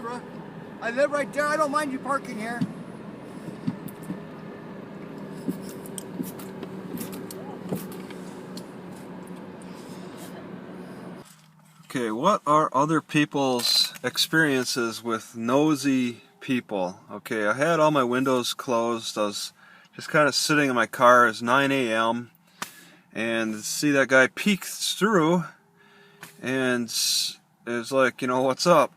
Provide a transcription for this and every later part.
bro. I live right there. I don't mind you parking here. Okay, what are other people's experiences with nosy people? Okay, I had all my windows closed. I was just kind of sitting in my car. It's 9 a.m. and see that guy peeks through and is like, you know, what's up?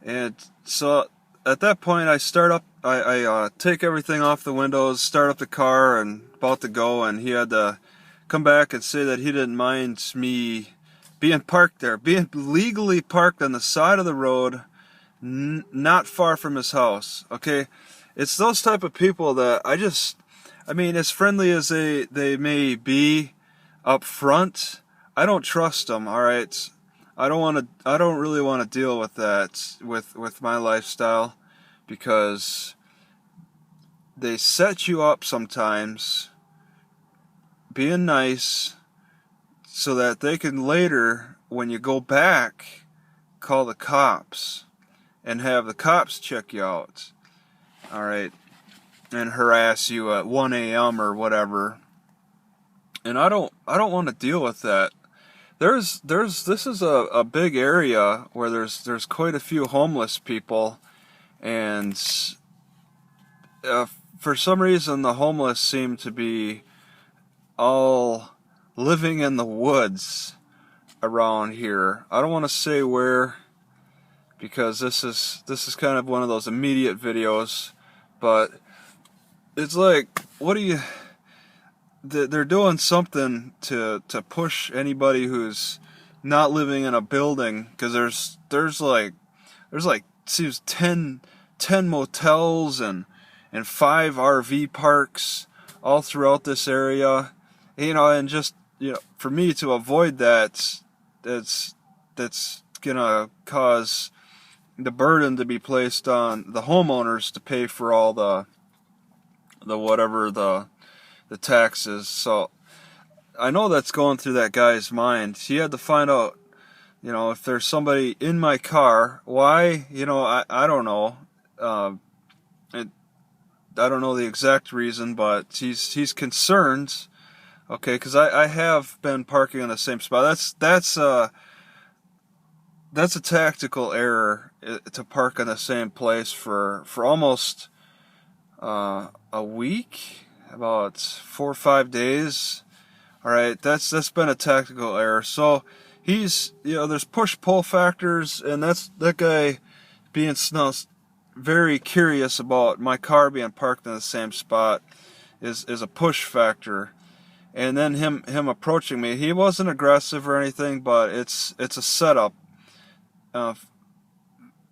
And so at that point I start up, I take everything off the windows, start up the car and about to go, and he had to come back and say that he didn't mind me being parked there, being legally parked on the side of the road, not far from his house. Okay, it's those type of people that I mean, as friendly as they may be up front, I don't trust them. All right, I don't really want to deal with that with my lifestyle, because they set you up sometimes being nice so that they can later, when you go back, call the cops and have the cops check you out, all right, and harass you at 1 a.m. or whatever. And I don't want to deal with that. This is a big area where there's quite a few homeless people, and for some reason the homeless seem to be all living in the woods around here. I don't want to say where, because this is kind of one of those immediate videos, but it's like, what do you, they're doing something to push anybody who's not living in a building, because there's like seems 10 motels and 5 RV parks all throughout this area, you know. And just, you know, for me to avoid that, that's gonna cause the burden to be placed on the homeowners to pay for all the whatever the taxes. So I know that's going through that guy's mind. He had to find out, you know, if there's somebody in my car. Why? You know, I don't know. I don't know the exact reason, but he's concerned. Okay, because I have been parking in the same spot. That's a tactical error, to park in the same place for almost a week, about 4 or 5 days. All right, that's been a tactical error. So he's, you know, there's push-pull factors, and that guy being very curious about my car being parked in the same spot is a push factor. And then him approaching me, he wasn't aggressive or anything, but it's a setup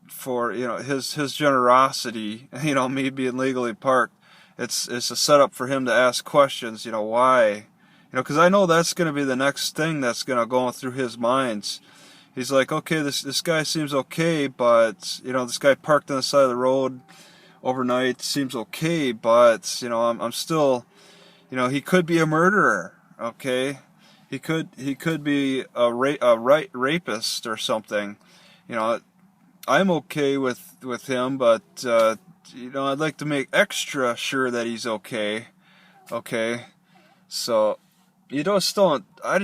for, you know, his generosity. You know, me being legally parked, it's a setup for him to ask questions. You know, why? You know, because I know that's going to be the next thing that's going to go through his mind. He's like, okay, this guy seems okay, but, you know, this guy parked on the side of the road overnight seems okay, but, you know, I'm still, you know, he could be a murderer. Okay, he could be a rapist or something. You know, I'm okay with him, but you know, I'd like to make extra sure that he's okay. Okay, so you just don't. I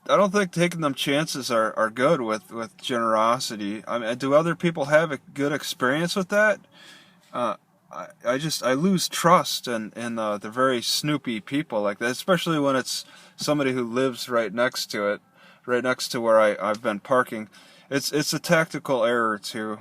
don't think taking them chances are good with generosity. I mean, do other people have a good experience with that? I lose trust in the very snoopy people like that, especially when it's somebody who lives right next to it, right next to where I've been parking. It's a tactical error too.